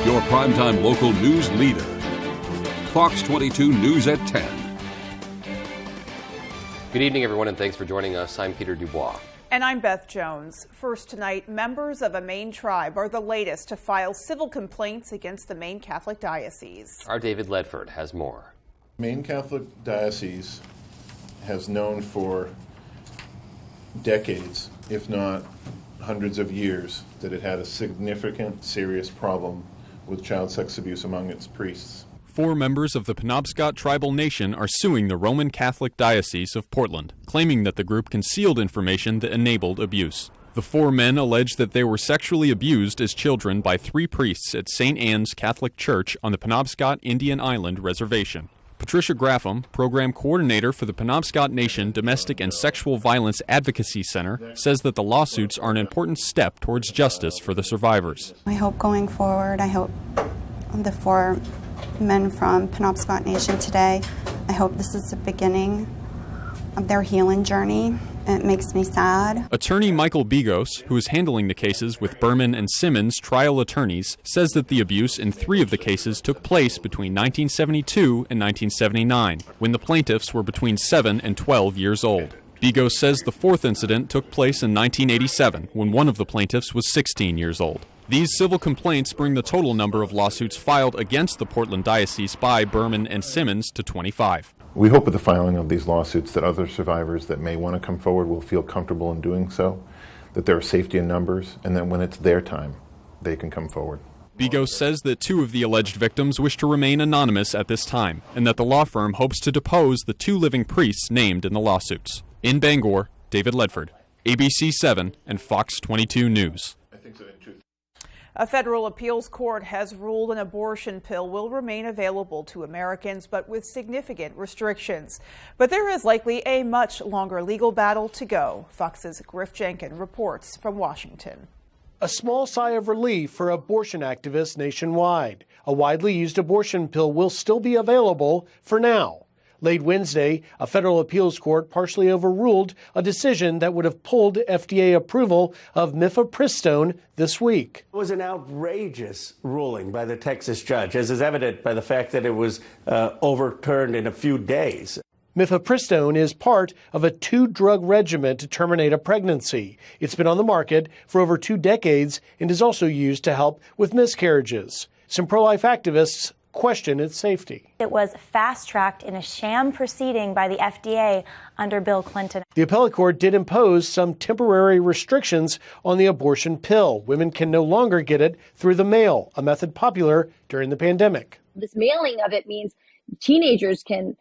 your primetime local news leader. Fox 22 News at 10. Good evening, everyone, and thanks for joining us. I'm Peter Dubois. And I'm Beth Jones. First tonight, members of a Maine tribe are the latest to file civil complaints against the Maine Catholic Diocese. Our David Ledford has more. Maine Catholic Diocese has known for decades, if not hundreds of years, that it had a significant, serious problem with child sex abuse among its priests. 4 members of the Penobscot Tribal Nation are suing the Roman Catholic Diocese of Portland, claiming that the group concealed information that enabled abuse. The 4 men allege that they were sexually abused as children by 3 priests at St. Anne's Catholic Church on the Penobscot Indian Island Reservation. Patricia Graffam, program coordinator for the Penobscot Nation Domestic and Sexual Violence Advocacy Center, says that the lawsuits are an important step towards justice for the survivors. I hope going forward, I hope the 4 men from Penobscot Nation today, I hope this is the beginning of their healing journey. It makes me sad. Attorney Michael Bigos, who is handling the cases with Berman and Simmons trial attorneys, says that the abuse in 3 of the cases took place between 1972 and 1979, when the plaintiffs were between 7 and 12 years old. Bigos says the 4th incident took place in 1987, when one of the plaintiffs was 16 years old. These civil complaints bring the total number of lawsuits filed against the Portland Diocese by Berman and Simmons to 25. We hope with the filing of these lawsuits that other survivors that may want to come forward will feel comfortable in doing so, that there are safety in numbers, and that when it's their time, they can come forward. Bigos says that 2 of the alleged victims wish to remain anonymous at this time, and that the law firm hopes to depose the 2 living priests named in the lawsuits. In Bangor, David Ledford, ABC 7 and Fox 22 News. A federal appeals court has ruled an abortion pill will remain available to Americans, but with significant restrictions. But there is likely a much longer legal battle to go. Fox's Griff Jenkins reports from Washington. A small sigh of relief for abortion activists nationwide. A widely used abortion pill will still be available for now. Late Wednesday, a federal appeals court partially overruled a decision that would have pulled FDA approval of mifepristone this week. It was an outrageous ruling by the Texas judge, as is evident by the fact that it was overturned in a few days. Mifepristone is part of a 2-drug regimen to terminate a pregnancy. It's been on the market for over 2 decades and is also used to help with miscarriages. Some pro-life activists question its safety. It was fast-tracked in a sham proceeding by the FDA under Bill Clinton. The appellate court did impose some temporary restrictions on the abortion pill. Women can no longer get it through the mail, a method popular during the pandemic. This mailing of it means teenagers can,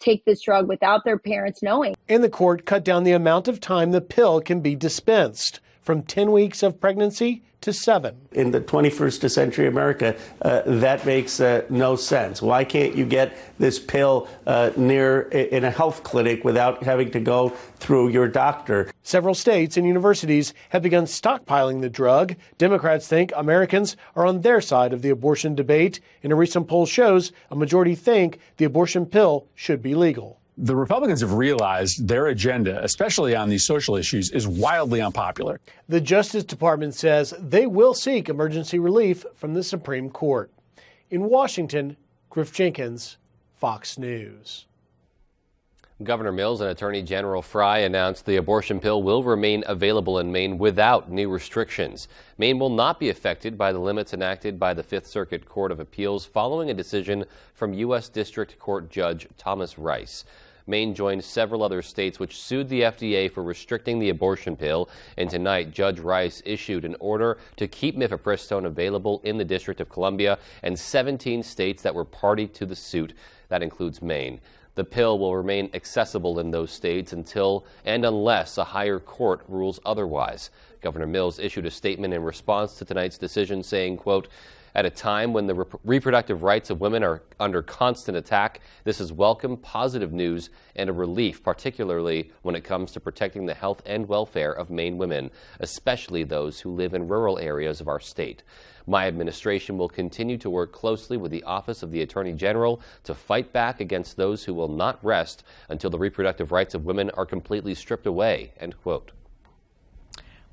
take this drug without their parents knowing. And the court cut down the amount of time the pill can be dispensed from 10 weeks of pregnancy to 7. In the 21st century America, that makes no sense. Why can't you get this pill in a health clinic without having to go through your doctor? Several states and universities have begun stockpiling the drug. Democrats think Americans are on their side of the abortion debate. And a recent poll shows a majority think the abortion pill should be legal. The Republicans have realized their agenda, especially on these social issues, is wildly unpopular. The Justice Department says they will seek emergency relief from the Supreme Court. In Washington, Griff Jenkins, Fox News. Governor Mills and Attorney General Fry announced the abortion pill will remain available in Maine without new restrictions. Maine will not be affected by the limits enacted by the Fifth Circuit Court of Appeals following a decision from U.S. District Court Judge Thomas Rice. Maine joined several other states which sued the FDA for restricting the abortion pill, and tonight Judge Rice issued an order to keep mifepristone available in the District of Columbia and 17 states that were party to the suit. That includes Maine. The pill will remain accessible in those states until and unless a higher court rules otherwise. Governor Mills issued a statement in response to tonight's decision saying, quote, "At a time when the reproductive rights of women are under constant attack, this is welcome, positive news and a relief, particularly when it comes to protecting the health and welfare of Maine women, especially those who live in rural areas of our state. My administration will continue to work closely with the Office of the Attorney General to fight back against those who will not rest until the reproductive rights of women are completely stripped away," end quote.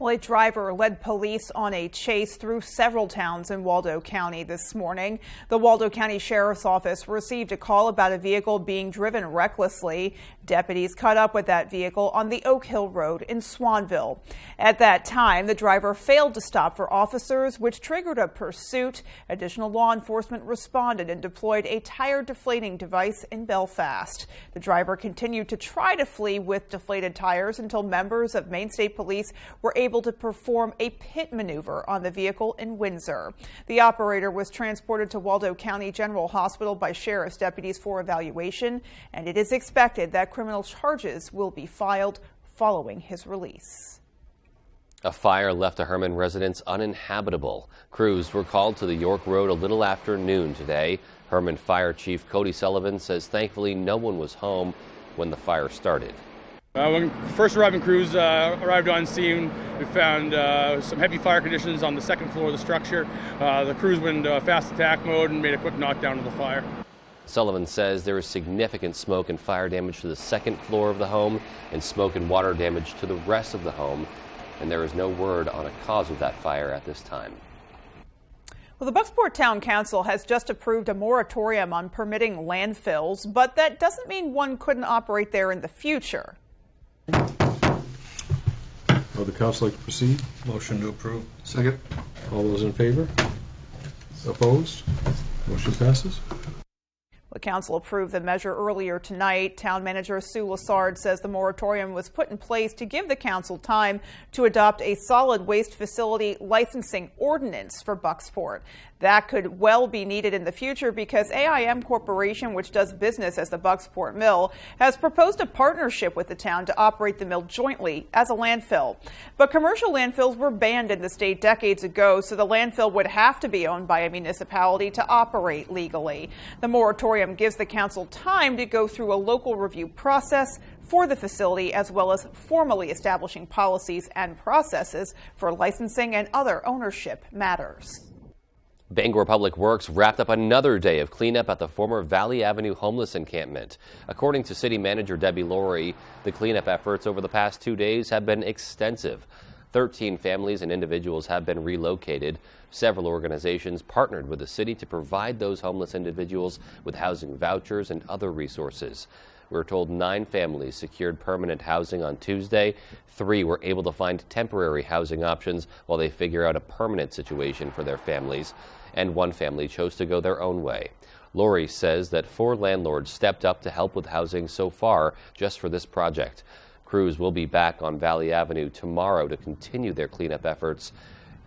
Well, a driver led police on a chase through several towns in Waldo County this morning. The Waldo County Sheriff's Office received a call about a vehicle being driven recklessly. Deputies caught up with that vehicle on the Oak Hill Road in Swanville. At that time, the driver failed to stop for officers, which triggered a pursuit. Additional law enforcement responded and deployed a tire deflating device in Belfast. The driver continued to try to flee with deflated tires until members of Maine State Police were able to perform a pit maneuver on the vehicle in Windsor. The operator was transported to Waldo County General Hospital by sheriff's deputies for evaluation, and it is expected that criminal charges will be filed following his release. A fire left a Herman residence uninhabitable. Crews were called to the York Road a little after noon today. Herman Fire Chief Cody Sullivan says thankfully no one was home when the fire started. When first arriving crews arrived on scene, we found some heavy fire conditions on the second floor of the structure. The crews went into fast attack mode and made a quick knockdown of the fire. Sullivan says there is significant smoke and fire damage to the second floor of the home and smoke and water damage to the rest of the home, and there is no word on a cause of that fire at this time. Well, the Bucksport Town Council has just approved a moratorium on permitting landfills, but that doesn't mean one couldn't operate there in the future. Would the council like to proceed? Motion to approve. Second. All those in favor? Opposed? Motion passes. The council approved the measure earlier tonight. Town manager Sue Lassard says the moratorium was put in place to give the council time to adopt a solid waste facility licensing ordinance for Bucksport. That could well be needed in the future because AIM Corporation, which does business as the Bucksport Mill, has proposed a partnership with the town to operate the mill jointly as a landfill. But commercial landfills were banned in the state decades ago, so the landfill would have to be owned by a municipality to operate legally. The moratorium gives the council time to go through a local review process for the facility, as well as formally establishing policies and processes for licensing and other ownership matters. Bangor Public Works wrapped up another day of cleanup at the former Valley Avenue homeless encampment. According to City Manager Debbie Laurie, the cleanup efforts over the past 2 days have been extensive. 13 families and individuals have been relocated. Several organizations partnered with the city to provide those homeless individuals with housing vouchers and other resources. We're told 9 families secured permanent housing on Tuesday. 3 were able to find temporary housing options while they figure out a permanent situation for their families. And 1 family chose to go their own way. Lori says that 4 landlords stepped up to help with housing so far just for this project. Crews will be back on Valley Avenue tomorrow to continue their cleanup efforts.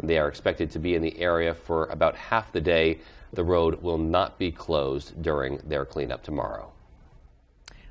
They are expected to be in the area for about half the day. The road will not be closed during their cleanup tomorrow.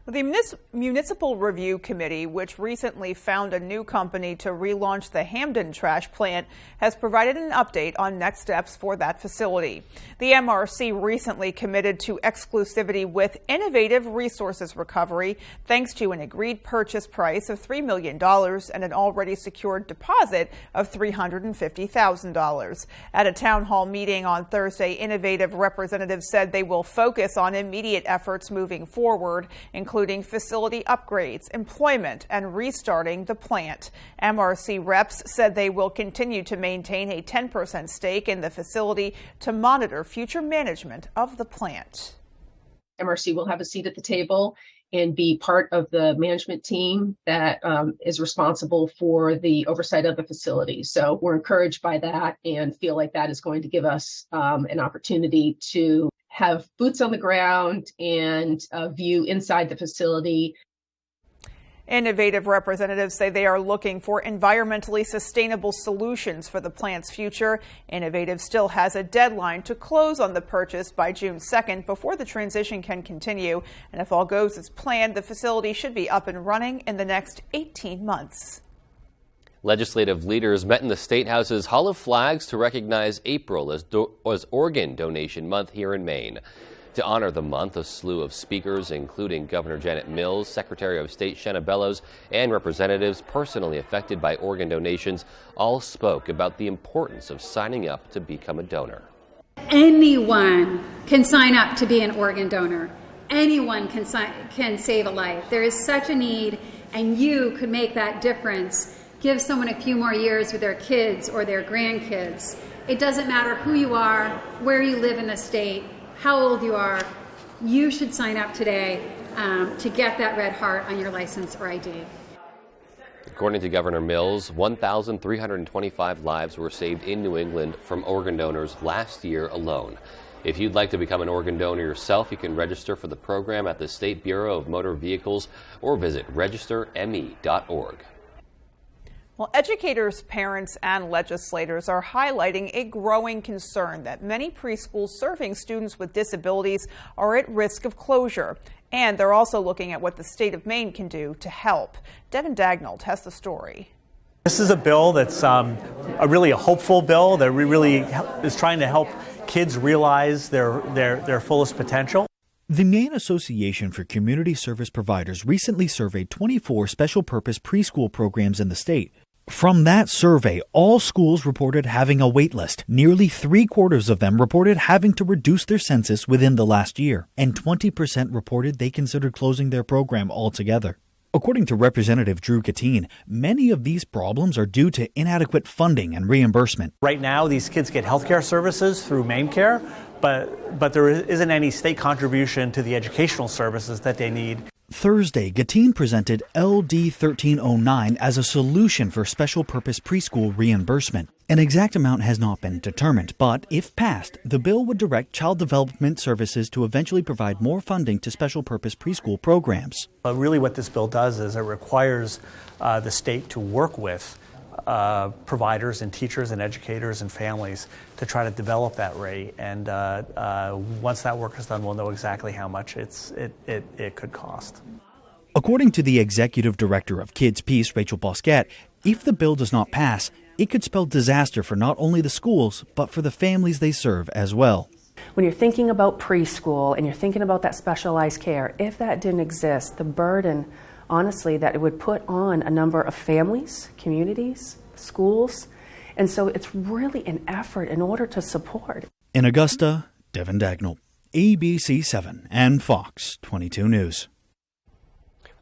The Municipal Review Committee, which recently found a new company to relaunch the Hamden trash plant, has provided an update on next steps for that facility. The MRC recently committed to exclusivity with Innovative Resources Recovery, thanks to an agreed purchase price of $3 million and an already secured deposit of $350,000. At a town hall meeting on Thursday, Innovative representatives said they will focus on immediate efforts moving forward, including facility upgrades, employment, and restarting the plant. MRC reps said they will continue to maintain a 10% stake in the facility to monitor future management of the plant. MRC will have a seat at the table and be part of the management team that is responsible for the oversight of the facility. So we're encouraged by that and feel like that is going to give us an opportunity to have boots on the ground and a view inside the facility. Innovative representatives say they are looking for environmentally sustainable solutions for the plant's future. Innovative still has a deadline to close on the purchase by June 2nd before the transition can continue. And if all goes as planned, the facility should be up and running in the next 18 months. Legislative leaders met in the State House's Hall of Flags to recognize April as Organ Donation Month here in Maine. To honor the month, a slew of speakers, including Governor Janet Mills, Secretary of State Shanna Bellows, and representatives personally affected by organ donations, all spoke about the importance of signing up to become a donor. Anyone can sign up to be an organ donor. Anyone can save a life. There is such a need, and you could make that difference. give someone a few more years with their kids or their grandkids. It doesn't matter who you are, where you live in the state, how old you are. You should sign up today to get that red heart on your license or ID. According to Governor Mills, 1,325 lives were saved in New England from organ donors last year alone. If you'd like to become an organ donor yourself, you can register for the program at the State Bureau of Motor Vehicles or visit registerme.org. Well, educators, parents, and legislators are highlighting a growing concern that many preschools serving students with disabilities are at risk of closure. And they're also looking at what the state of Maine can do to help. Devin Dagnall has the story. This is a bill that's really a hopeful bill that really is trying to help kids realize their fullest potential. The Maine Association for Community Service Providers recently surveyed 24 special purpose preschool programs in the state. From that survey, all schools reported having a wait list. Nearly 3/4 of them reported having to reduce their census within the last year, and 20% reported they considered closing their program altogether. According to Representative Drew Katine, many of these problems are due to inadequate funding and reimbursement. Right now, these kids get healthcare services through MaineCare, but there isn't any state contribution to the educational services that they need. Thursday, Gatine presented LD 1309 as a solution for special purpose preschool reimbursement. An exact amount has not been determined, but if passed, the bill would direct Child Development Services to eventually provide more funding to special purpose preschool programs. Really what this bill does is it requires the state to work with providers and teachers and educators and families to try to develop that rate. And once that work is done, we'll know exactly how much it could cost. According to the executive director of Kids Peace, Rachel Bosquet, if the bill does not pass, it could spell disaster for not only the schools, but for the families they serve as well. When you're thinking about preschool and you're thinking about that specialized care, if that didn't exist, the burden, honestly, that it would put on a number of families, communities, schools. And so it's really an effort in order to support. In Augusta, Devin Dagnall, ABC7 and Fox 22 News.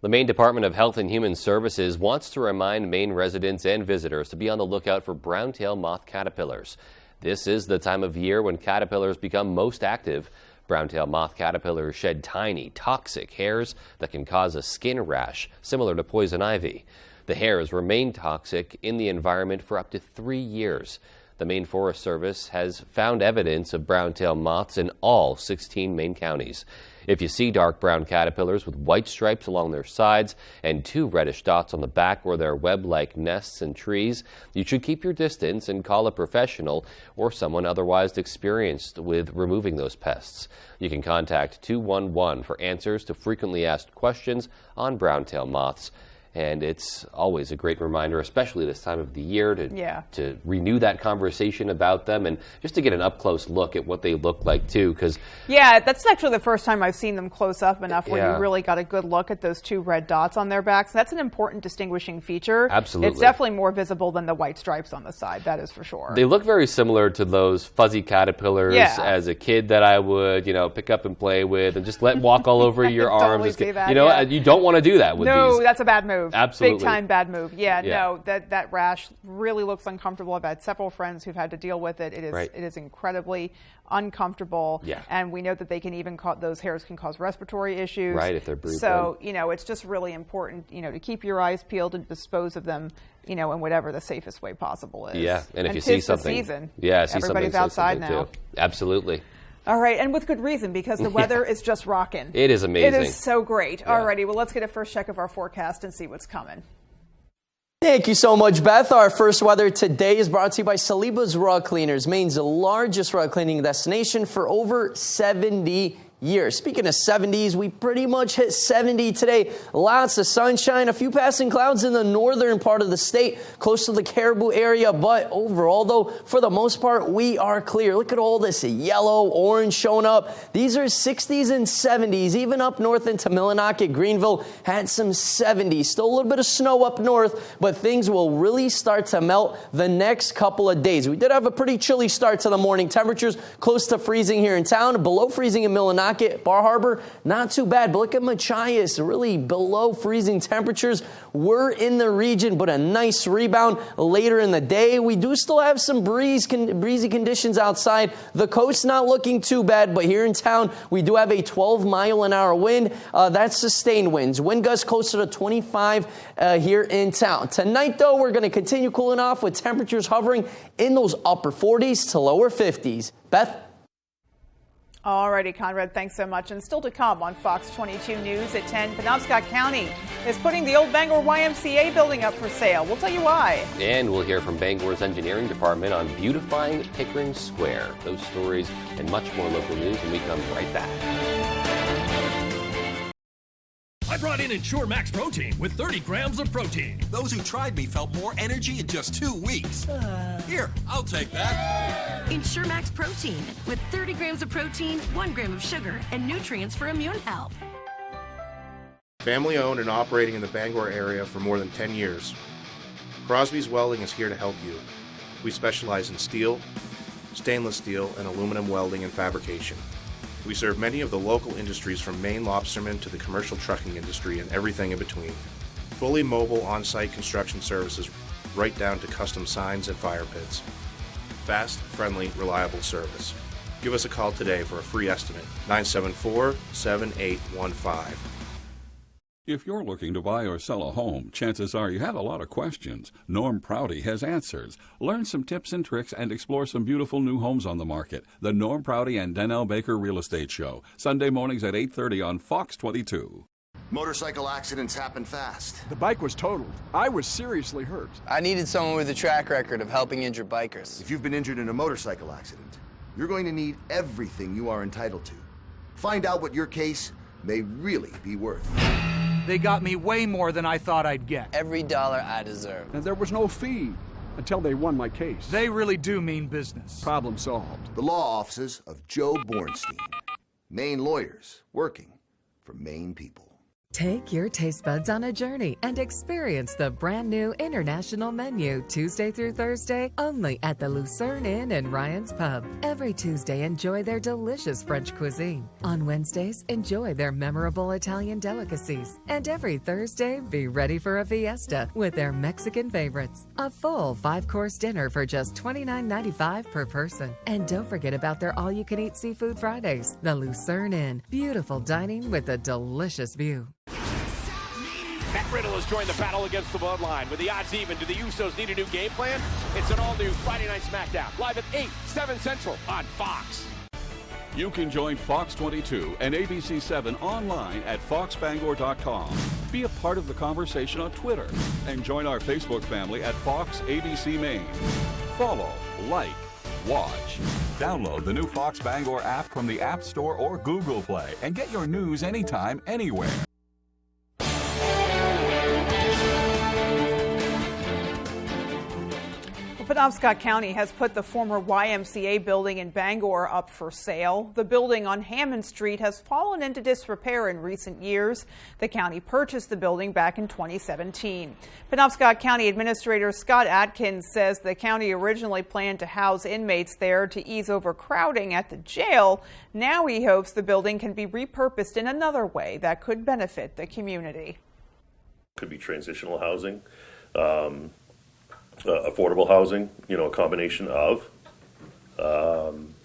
The Maine Department of Health and Human Services wants to remind Maine residents and visitors to be on the lookout for brown-tail moth caterpillars. This is the time of year when caterpillars become most active. Brown-tail moth caterpillars shed tiny, toxic hairs that can cause a skin rash, similar to poison ivy. The hairs remain toxic in the environment for up to 3 years. The Maine Forest Service has found evidence of brown-tail moths in all 16 Maine counties. If you see dark brown caterpillars with white stripes along their sides and 2 reddish dots on the back where their web-like nests in trees, you should keep your distance and call a professional or someone otherwise experienced with removing those pests. You can contact 211 for answers to frequently asked questions on brown-tail moths. And it's always a great reminder, especially this time of the year, to renew that conversation about them and just to get an up-close look at what they look like, too. Yeah, that's actually the first time I've seen them close up enough where you really got a good look at those 2 red dots on their backs. That's an important distinguishing feature. Absolutely. It's definitely more visible than the white stripes on the side, that is for sure. They look very similar to those fuzzy caterpillars as a kid that I would, pick up and play with and just let walk all over your arms. That, you don't want to do that with these. No, that's a bad move. Absolutely. Big time bad move. No, that rash really looks uncomfortable. I've had several friends who've had to deal with it. It is incredibly uncomfortable. And we know that they can even those hairs can cause respiratory issues. Right, if they're breathing. So, it's just really important, to keep your eyes peeled and dispose of them, in whatever the safest way possible is. Yeah, and if you see something. Season. Yeah, see everybody's something, outside now. Too. Absolutely. All right, and with good reason, because the weather is just rocking. It is amazing. It is so great. Yeah. All righty, well, let's get a first check of our forecast and see what's coming. Thank you so much, Beth. Our first weather today is brought to you by Saliba's Rug Cleaners, Maine's largest rug cleaning destination for over 70 years. Speaking of 70s, we pretty much hit 70 today. Lots of sunshine, a few passing clouds in the northern part of the state, close to the Caribou area. But overall, though, for the most part, we are clear. Look at all this yellow, orange showing up. These are 60s and 70s. Even up north into Millinocket, Greenville had some 70s. Still a little bit of snow up north, but things will really start to melt the next couple of days. We did have a pretty chilly start to the morning. Temperatures close to freezing here in town, below freezing in Millinocket. Woonsocket, Bar Harbor, not too bad. But look at Machias, really below freezing temperatures. We're in the region, but a nice rebound later in the day. We do still have some breezy conditions outside. The coast's not looking too bad, but here in town, we do have a 12-mile-an-hour wind. That's sustained winds. Wind gusts closer to 25 here in town. Tonight, though, we're going to continue cooling off with temperatures hovering in those upper 40s to lower 50s. Beth? Alrighty, Conrad, thanks so much. And still to come on Fox 22 News at 10, Penobscot County is putting the old Bangor YMCA building up for sale. We'll tell you why. And we'll hear from Bangor's engineering department on beautifying Pickering Square. Those stories and much more local news when we come right back. I brought in Ensure Max Protein with 30 grams of protein. Those who tried me felt more energy in just 2 weeks. Here, I'll take that. Ensure Max Protein with 30 grams of protein, 1 gram of sugar, and nutrients for immune health. Family owned and operating in the Bangor area for more than 10 years. Crosby's Welding is here to help you. We specialize in steel, stainless steel, and aluminum welding and fabrication. We serve many of the local industries from Maine lobstermen to the commercial trucking industry and everything in between. Fully mobile on-site construction services right down to custom signs and fire pits. Fast, friendly, reliable service. Give us a call today for a free estimate. 974-7815. If you're looking to buy or sell a home, chances are you have a lot of questions. Norm Prouty has answers. Learn some tips and tricks and explore some beautiful new homes on the market. The Norm Prouty and Donnell Baker Real Estate Show, Sunday mornings at 8:30 on Fox 22. Motorcycle accidents happen fast. The bike was totaled. I was seriously hurt. I needed someone with a track record of helping injured bikers. If you've been injured in a motorcycle accident, you're going to need everything you are entitled to. Find out what your case may really be worth. They got me way more than I thought I'd get. Every dollar I deserve. And there was no fee until they won my case. They really do mean business. Problem solved. The law offices of Joe Bornstein. Maine lawyers working for Maine people. Take your taste buds on a journey and experience the brand new international menu Tuesday through Thursday only at the Lucerne Inn and Ryan's Pub. Every Tuesday, enjoy their delicious French cuisine. On Wednesdays, enjoy their memorable Italian delicacies. And every Thursday, be ready for a fiesta with their Mexican favorites. A full 5-course dinner for just $29.95 per person. And don't forget about their all-you-can-eat seafood Fridays. The Lucerne Inn. Beautiful dining with a delicious view. Matt Riddle has joined the battle against the bloodline. With the odds even, do the Usos need a new game plan? It's an all-new Friday Night SmackDown, live at 8, 7 Central on Fox. You can join Fox 22 and ABC 7 online at foxbangor.com. Be a part of the conversation on Twitter and join our Facebook family at Fox ABC Maine. Follow, like, watch. Download the new Fox Bangor app from the App Store or Google Play and get your news anytime, anywhere. Penobscot County has put the former YMCA building in Bangor up for sale. The building on Hammond Street has fallen into disrepair in recent years. The county purchased the building back in 2017. Penobscot County Administrator Scott Atkins says the county originally planned to house inmates there to ease overcrowding at the jail. Now he hopes the building can be repurposed in another way that could benefit the community. Could be transitional housing. Affordable housing, a combination of, and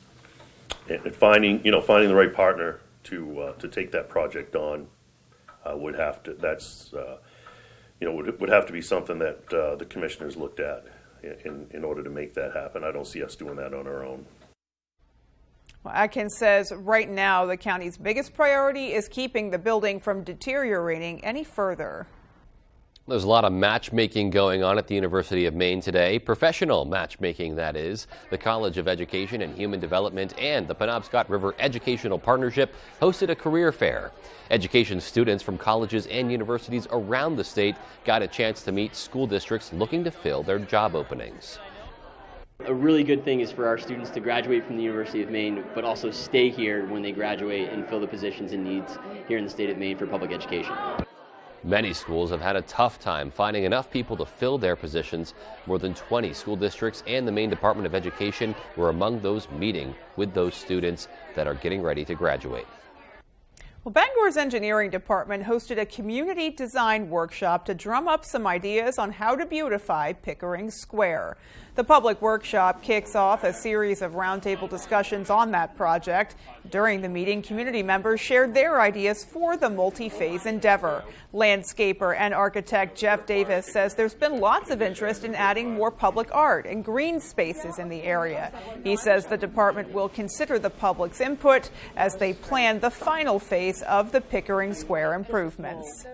finding the right partner to take that project on would have to be something that the commissioners looked at in order to make that happen. I don't see us doing that on our own. Well, Atkins says right now the county's biggest priority is keeping the building from deteriorating any further. There's a lot of matchmaking going on at the University of Maine today. Professional matchmaking, that is. The College of Education and Human Development and the Penobscot River Educational Partnership hosted a career fair. Education students from colleges and universities around the state got a chance to meet school districts looking to fill their job openings. A really good thing is for our students to graduate from the University of Maine, but also stay here when they graduate and fill the positions and needs here in the state of Maine for public education. Many schools have had a tough time finding enough people to fill their positions. More than 20 school districts and the Maine Department of Education were among those meeting with those students that are getting ready to graduate. Well, Bangor's engineering department hosted a community design workshop to drum up some ideas on how to beautify Pickering Square. The public workshop kicks off a series of roundtable discussions on that project. During the meeting, community members shared their ideas for the multi-phase endeavor. Landscaper and architect Jeff Davis says there's been lots of interest in adding more public art and green spaces in the area. He says the department will consider the public's input as they plan the final phase of the Pickering Square improvements.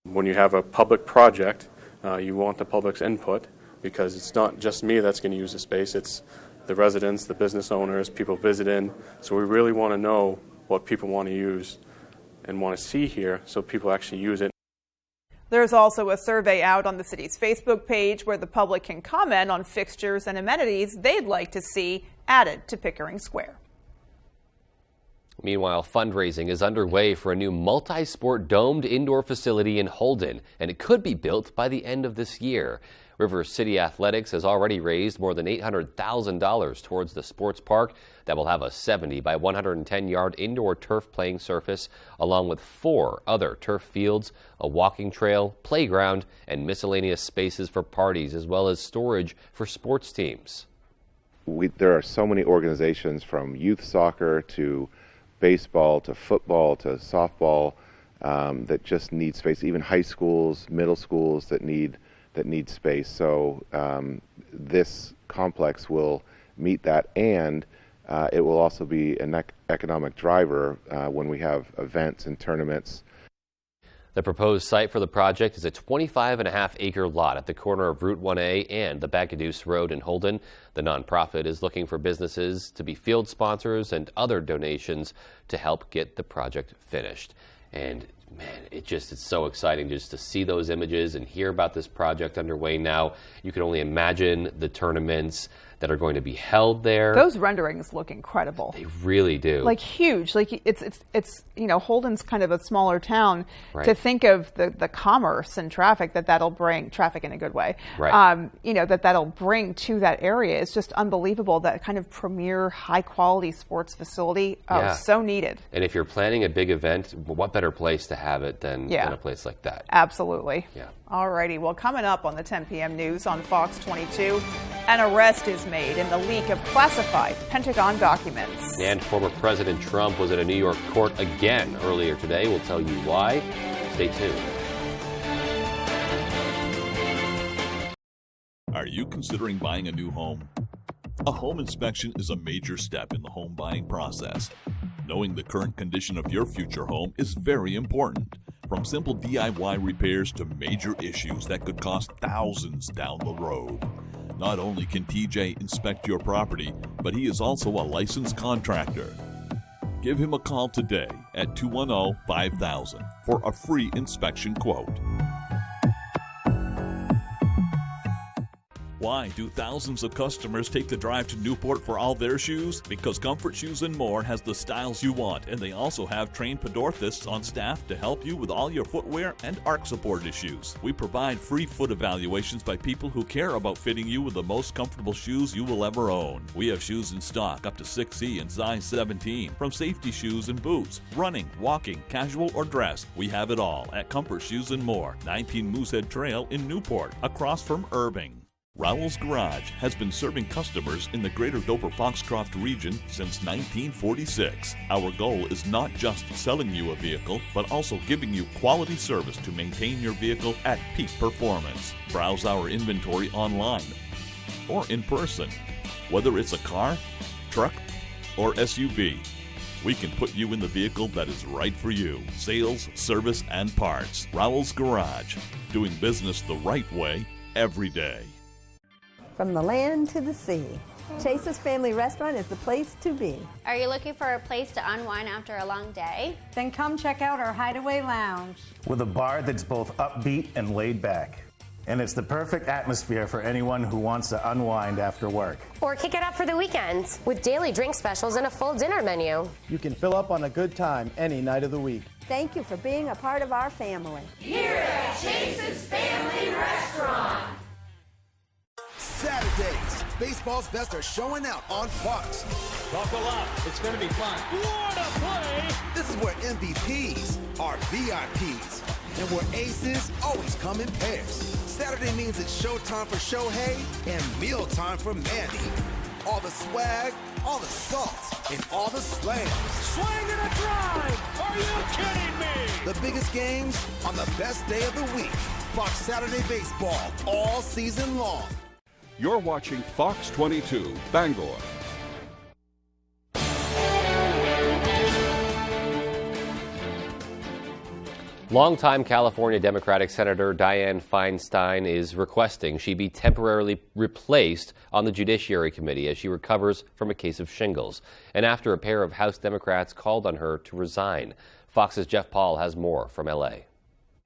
When you have a public project, you want the public's input, because it's not just me that's going to use the space, it's the residents, the business owners, people visiting. So we really want to know what people want to use and want to see here so people actually use it. There's also a survey out on the city's Facebook page where the public can comment on fixtures and amenities they'd like to see added to Pickering Square. Meanwhile, fundraising is underway for a new multi-sport domed indoor facility in Holden, and it could be built by the end of this year. River City Athletics has already raised more than $800,000 towards the sports park that will have a 70 by 110-yard indoor turf playing surface, along with 4 other turf fields, a walking trail, playground, and miscellaneous spaces for parties, as well as storage for sports teams. There are so many organizations, from youth soccer to baseball to football to softball, that just need space, even high schools, middle schools that need space. So this complex will meet that, and it will also be an economic driver when we have events and tournaments. The proposed site for the project is a 25.5-acre lot at the corner of Route 1A and the Bagaduce Road in Holden. The nonprofit is looking for businesses to be field sponsors and other donations to help get the project finished. And man, it's so exciting just to see those images and hear about this project underway now. You can only imagine the tournaments that are going to be held there. Those renderings look incredible. They really do. Like huge. Like it's Holden's kind of a smaller town. Right. To think of the commerce and traffic that'll bring, traffic in a good way. Right. That'll bring to that area is just unbelievable. That kind of premier high quality sports facility. So needed. And if you're planning a big event, what better place to have it than a place like that? Absolutely. Yeah. Alrighty, well, coming up on the 10 p.m. news on Fox 22, an arrest is made in the leak of classified Pentagon documents. And former President Trump was at a New York court again earlier today. We'll tell you why. Stay tuned. Are you considering buying a new home? A home inspection is a major step in the home buying process. Knowing the current condition of your future home is very important. From simple DIY repairs to major issues that could cost thousands down the road. Not only can TJ inspect your property, but he is also a licensed contractor. Give him a call today at 210-5000 for a free inspection quote. Why do thousands of customers take the drive to Newport for all their shoes? Because Comfort Shoes and More has the styles you want, and they also have trained podorthists on staff to help you with all your footwear and arch support issues. We provide free foot evaluations by people who care about fitting you with the most comfortable shoes you will ever own. We have shoes in stock up to 6E and size 17, from safety shoes and boots, running, walking, casual or dress. We have it all at Comfort Shoes and More, 19 Moosehead Trail in Newport, across from Irving. Rowell's Garage has been serving customers in the greater Dover-Foxcroft region since 1946. Our goal is not just selling you a vehicle, but also giving you quality service to maintain your vehicle at peak performance. Browse our inventory online or in person. Whether it's a car, truck, or SUV, we can put you in the vehicle that is right for you. Sales, service, and parts. Rowell's Garage. Doing business the right way every day. From the land to the sea, Chase's Family Restaurant is the place to be. Are you looking for a place to unwind after a long day? Then come check out our Hideaway Lounge. With a bar that's both upbeat and laid back. And it's the perfect atmosphere for anyone who wants to unwind after work. Or kick it up for the weekends with daily drink specials and a full dinner menu. You can fill up on a good time any night of the week. Thank you for being a part of our family. Here at Chase's Family Restaurant. Saturdays, baseball's best are showing out on Fox. Buckle up. It's going to be fun. What a play! This is where MVPs are VIPs, and where aces always come in pairs. Saturday means it's showtime for Shohei and mealtime for Manny. All the swag, all the salts, and all the slams. Swing and a drive! Are you kidding me? The biggest games on the best day of the week. Fox Saturday Baseball all season long. You're watching Fox 22, Bangor. Longtime California Democratic Senator Dianne Feinstein is requesting she be temporarily replaced on the Judiciary Committee as she recovers from a case of shingles, and after a pair of House Democrats called on her to resign. Fox's Jeff Paul has more from L.A.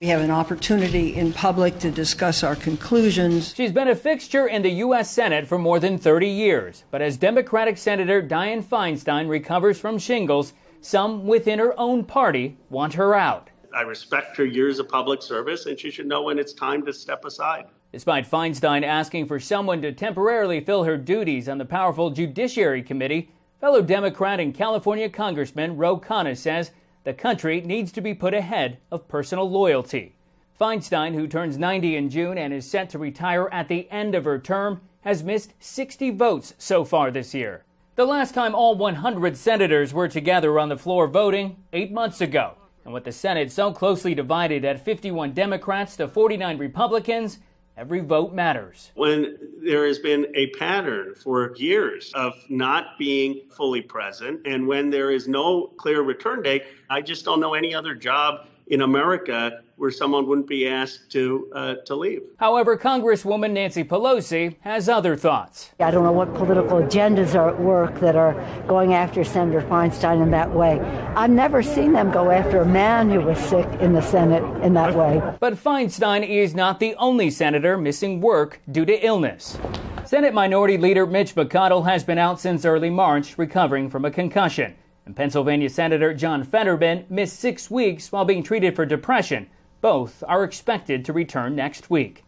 We have an opportunity in public to discuss our conclusions. She's been a fixture in the U.S. Senate for more than 30 years. But as Democratic Senator Dianne Feinstein recovers from shingles, some within her own party want her out. I respect her years of public service, and she should know when it's time to step aside. Despite Feinstein asking for someone to temporarily fill her duties on the powerful Judiciary Committee, fellow Democrat and California Congressman Ro Khanna says the country needs to be put ahead of personal loyalty. Feinstein, who turns 90 in June and is set to retire at the end of her term, has missed 60 votes so far this year. The last time all 100 senators were together on the floor voting, 8 months ago. And with the Senate so closely divided at 51 Democrats to 49 Republicans, every vote matters. When there has been a pattern for years of not being fully present, and when there is no clear return date, I just don't know any other job in America where someone wouldn't be asked to leave. However, Congresswoman Nancy Pelosi has other thoughts. I don't know what political agendas are at work that are going after Senator Feinstein in that way. I've never seen them go after a man who was sick in the Senate in that way. But Feinstein is not the only senator missing work due to illness. Senate Minority Leader Mitch McConnell has been out since early March, recovering from a concussion. And Pennsylvania Senator John Fetterman missed 6 weeks while being treated for depression. Both are expected to return next week.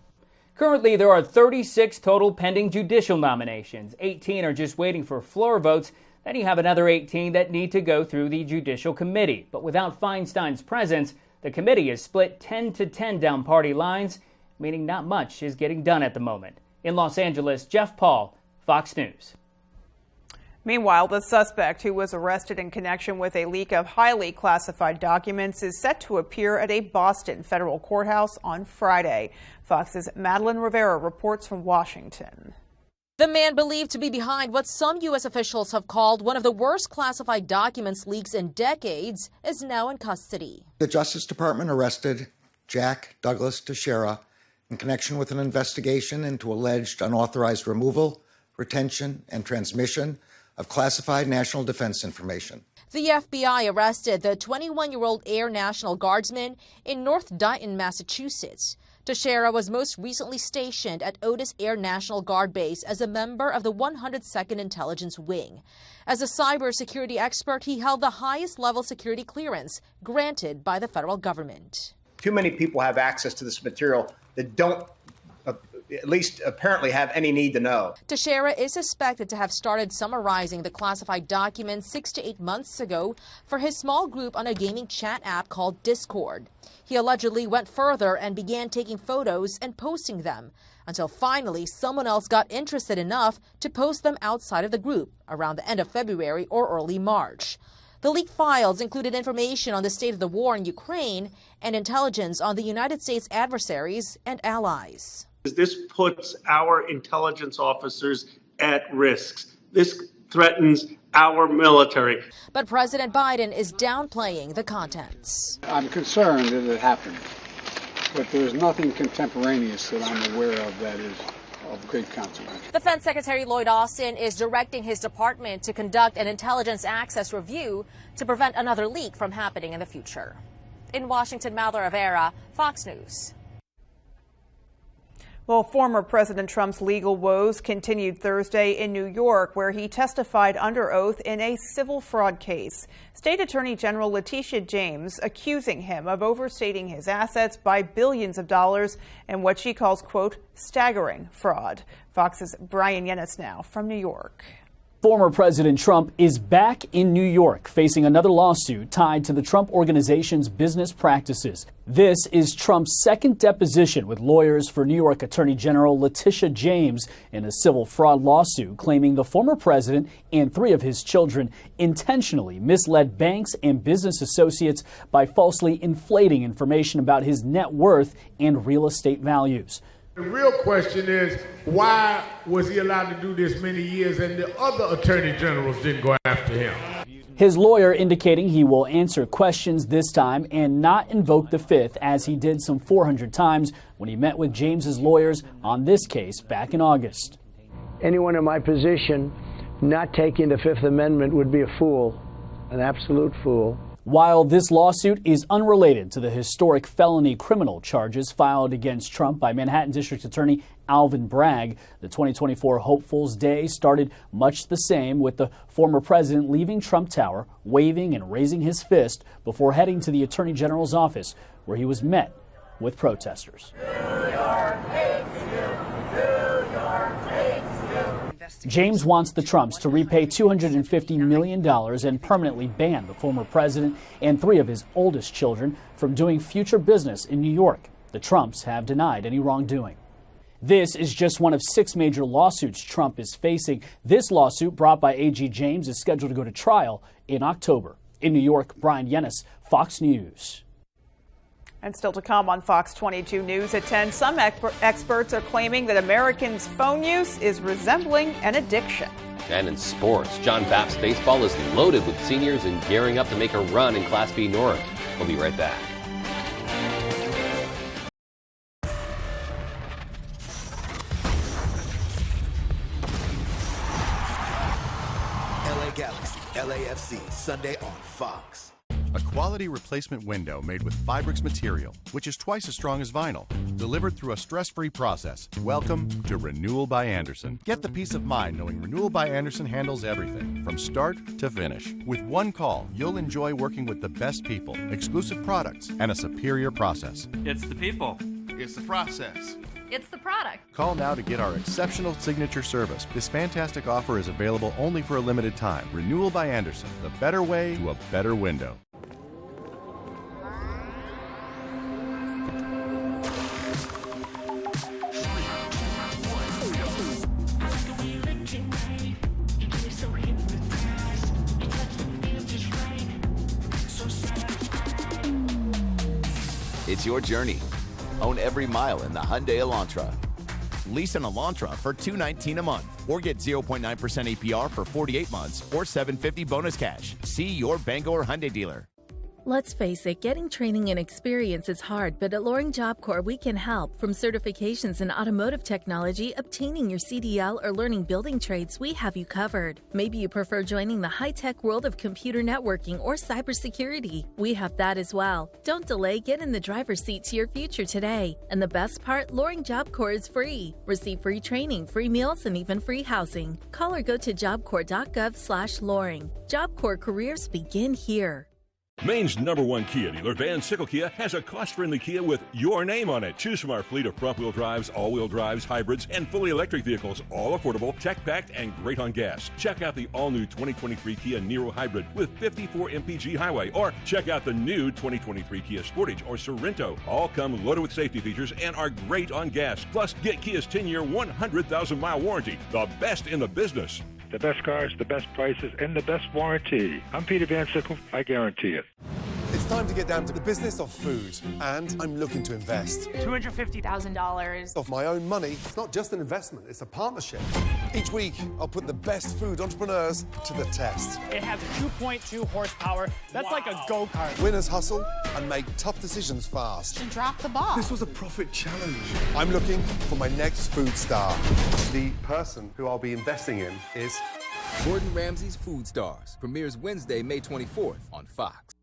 Currently, there are 36 total pending judicial nominations. 18 are just waiting for floor votes. Then you have another 18 that need to go through the Judicial Committee. But without Feinstein's presence, the committee is split 10-10 down party lines, meaning not much is getting done at the moment. In Los Angeles, Jeff Paul, Fox News. Meanwhile, the suspect who was arrested in connection with a leak of highly classified documents is set to appear at a Boston federal courthouse on Friday. Fox's Madeline Rivera reports from Washington. The man believed to be behind what some U.S. officials have called one of the worst classified documents leaks in decades is now in custody. The Justice Department arrested Jack Douglas Teixeira in connection with an investigation into alleged unauthorized removal, retention, and transmission of classified national defense information. The FBI arrested the 21-year-old Air National Guardsman in North Dayton, Massachusetts. Teixeira was most recently stationed at Otis Air National Guard Base as a member of the 102nd Intelligence Wing. As a cybersecurity expert, he held the highest level security clearance granted by the federal government. Too many people have access to this material that don't at least apparently have any need to know. Teixeira is suspected to have started summarizing the classified documents 6 to 8 months ago for his small group on a gaming chat app called Discord. He allegedly went further and began taking photos and posting them until finally someone else got interested enough to post them outside of the group around the end of February or early March. The leaked files included information on the state of the war in Ukraine and intelligence on the United States adversaries and allies. This puts our intelligence officers at risk. This threatens our military. But President Biden is downplaying the contents. I'm concerned that it happened, but there's nothing contemporaneous that I'm aware of that is of great consequence. Defense Secretary Lloyd Austin is directing his department to conduct an intelligence access review to prevent another leak from happening in the future. In Washington, Madeline Rivera, Fox News. Well, former President Trump's legal woes continued Thursday in New York, where he testified under oath in a civil fraud case. State Attorney General Letitia James accusing him of overstating his assets by billions of dollars in what she calls, quote, staggering fraud. Fox's Brian Yennis now from New York. Former President Trump is back in New York facing another lawsuit tied to the Trump Organization's business practices. This is Trump's second deposition with lawyers for New York Attorney General Letitia James in a civil fraud lawsuit claiming the former president and 3 of his children intentionally misled banks and business associates by falsely inflating information about his net worth and real estate values. The real question is, why was he allowed to do this many years and the other attorney generals didn't go after him? His lawyer indicating he will answer questions this time and not invoke the Fifth as he did some 400 times when he met with James's lawyers on this case back in August. Anyone in my position not taking the Fifth Amendment would be a fool, an absolute fool. While this lawsuit is unrelated to the historic felony criminal charges filed against Trump by Manhattan District Attorney Alvin Bragg, the 2024 Hopefuls Day started much the same, with the former president leaving Trump Tower, waving and raising his fist before heading to the Attorney General's office, where he was met with protesters. New York hates you. New York hates you. James wants the Trumps to repay $250 million and permanently ban the former president and 3 of his oldest children from doing future business in New York. The Trumps have denied any wrongdoing. This is just one of 6 major lawsuits Trump is facing. This lawsuit, brought by AG James, is scheduled to go to trial in October. In New York, Brian Yennis, Fox News. And still to come on Fox 22 News at 10, some experts are claiming that Americans' phone use is resembling an addiction. And in sports, John Bapp's baseball is loaded with seniors and gearing up to make a run in Class B North. We'll be right back. LA Galaxy, LAFC, Sunday on Fox. A quality replacement window made with Fibrix material, which is twice as strong as vinyl, delivered through a stress-free process. Welcome to Renewal by Andersen. Get the peace of mind knowing Renewal by Andersen handles everything, from start to finish. With one call, you'll enjoy working with the best people, exclusive products, and a superior process. It's the people. It's the process. It's the product. Call now to get our exceptional signature service. This fantastic offer is available only for a limited time. Renewal by Andersen, the better way to a better window. It's your journey. Own every mile in the Hyundai Elantra. Lease an Elantra for $219 a month, or get 0.9% APR for 48 months, or $750 bonus cash. See your Bangor Hyundai dealer. Let's face it, getting training and experience is hard, but at Loring Job Corps, we can help. From certifications in automotive technology, obtaining your CDL, or learning building trades, we have you covered. Maybe you prefer joining the high-tech world of computer networking or cybersecurity. We have that as well. Don't delay, get in the driver's seat to your future today. And the best part, Loring Job Corps is free. Receive free training, free meals, and even free housing. Call or go to jobcorps.gov/Loring. Job Corps careers begin here. Maine's #1 Kia dealer, Van Sickle Kia, has a cost-friendly Kia with your name on it. Choose from our fleet of front-wheel drives, all-wheel drives, hybrids, and fully electric vehicles, all affordable, tech-packed, and great on gas. Check out the all-new 2023 Kia Niro Hybrid with 54 mpg highway, or check out the new 2023 Kia Sportage or Sorrento. All come loaded with safety features and are great on gas. Plus, get Kia's 10-year, 100,000-mile warranty, the best in the business. The best cars, the best prices, and the best warranty. I'm Peter Van Sickle. I guarantee it. It's time to get down to the business of food, and I'm looking to invest. $250,000. Of my own money. It's not just an investment, it's a partnership. Each week, I'll put the best food entrepreneurs to the test. It has 2.2 horsepower. That's like a go-kart. Winners hustle and make tough decisions fast. And drop the ball. This was a profit challenge. I'm looking for my next food star. The person who I'll be investing in is Gordon Ramsay's Food Stars. Premieres Wednesday, May 24th on Fox.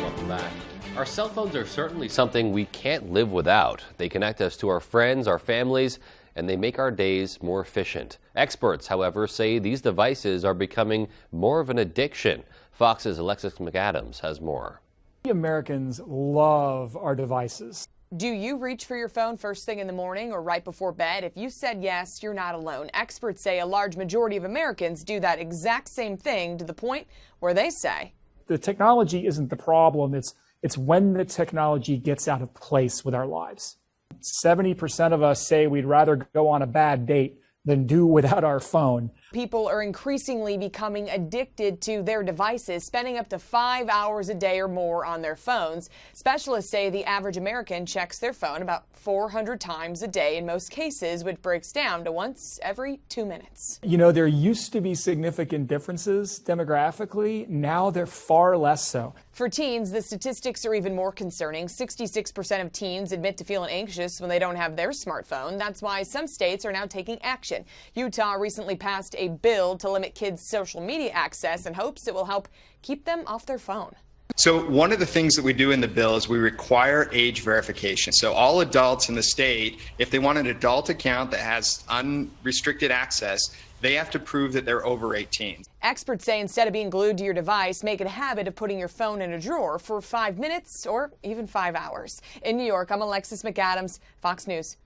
Welcome back. Our cell phones are certainly something we can't live without. They connect us to our friends, our families, and they make our days more efficient. Experts, however, say these devices are becoming more of an addiction. Fox's Alexis McAdams has more. Americans love our devices. Do you reach for your phone first thing in the morning or right before bed? If you said yes, you're not alone. Experts say a large majority of Americans do that exact same thing, to the point where they say the technology isn't the problem. It's when the technology gets out of place with our lives. 70% of us say we'd rather go on a bad date than do without our phone. People are increasingly becoming addicted to their devices, spending up to 5 hours a day or more on their phones. Specialists say the average American checks their phone about 400 times a day in most cases, which breaks down to once every 2 minutes. You know, there used to be significant differences demographically. Now they're far less so. For teens, the statistics are even more concerning. 66% of teens admit to feeling anxious when they don't have their smartphone. That's why some states are now taking action. Utah recently passed a bill to limit kids' social media access in hopes it will help keep them off their phone. So one of the things that we do in the bill is we require age verification. So all adults in the state, if they want an adult account that has unrestricted access, they have to prove that they're over 18. Experts say instead of being glued to your device, make it a habit of putting your phone in a drawer for 5 minutes or even 5 hours. In New York, I'm Alexis McAdams, Fox News.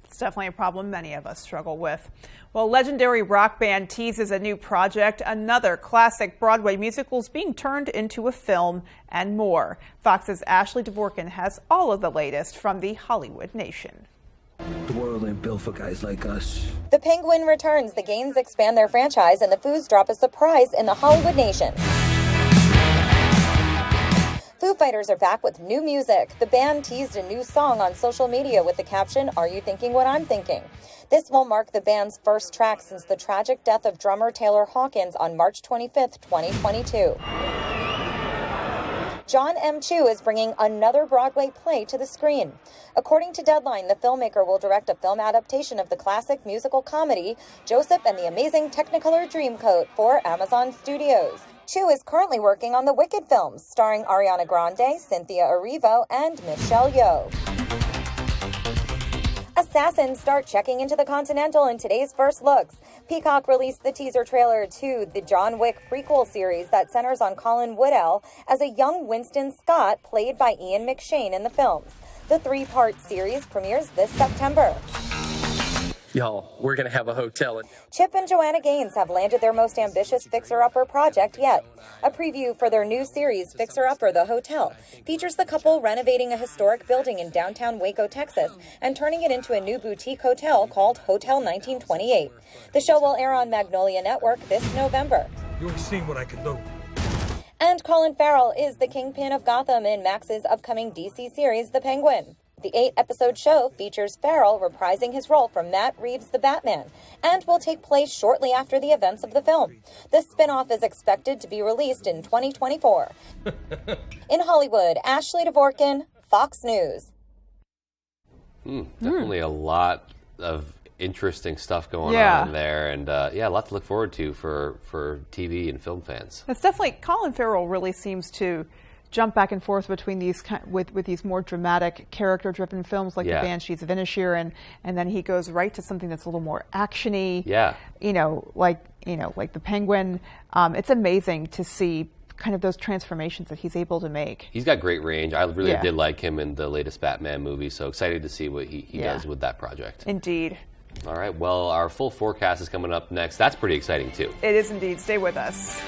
It's definitely a problem many of us struggle with. Well, legendary rock band teases a new project. Another classic Broadway musical is being turned into a film, and more. Fox's Ashley Dvorkin has all of the latest from the Hollywood Nation. The world ain't built for guys like us. The Penguin returns, the Gaines expand their franchise, and the Foos drop a surprise in the Hollywood Nation. Foo Fighters are back with new music. The band teased a new song on social media with the caption, "Are you thinking what I'm thinking?" This will mark the band's first track since the tragic death of drummer Taylor Hawkins on March 25th, 2022. John M. Chu is bringing another Broadway play to the screen. According to Deadline, the filmmaker will direct a film adaptation of the classic musical comedy Joseph and the Amazing Technicolor Dreamcoat for Amazon Studios. Chu is currently working on the Wicked films, starring Ariana Grande, Cynthia Erivo, and Michelle Yeoh. Assassins start checking into the Continental in today's first looks. Peacock released the teaser trailer to the John Wick prequel series that centers on Colin Woodell as a young Winston Scott played by Ian McShane in the films. The 3-part series premieres this September. Y'all, we're going to have a hotel. Chip and Joanna Gaines have landed their most ambitious fixer-upper project yet. A preview for their new series, Fixer-Upper: The Hotel, features the couple renovating a historic building in downtown Waco, Texas, and turning it into a new boutique hotel called Hotel 1928. The show will air on Magnolia Network this November. You've seen what I can do. And Colin Farrell is the kingpin of Gotham in Max's upcoming DC series, The Penguin. The 8-episode show features Farrell reprising his role from Matt Reeves' The Batman and will take place shortly after the events of the film. The spin-off is expected to be released in 2024. In Hollywood, Ashley Dvorkin, Fox News. Definitely a lot of interesting stuff going on there, and a lot to look forward to for TV and film fans. It's definitely, Colin Farrell really seems to jump back and forth between these with these more dramatic, character-driven films like The Banshees of Inisherin, and then he goes right to something that's a little more actiony. Like The Penguin. It's amazing to see kind of those transformations that he's able to make. He's got great range. I really did like him in the latest Batman movie, so excited to see what he does with that project. Indeed. All right, well, our full forecast is coming up next. That's pretty exciting, too. It is indeed. Stay with us.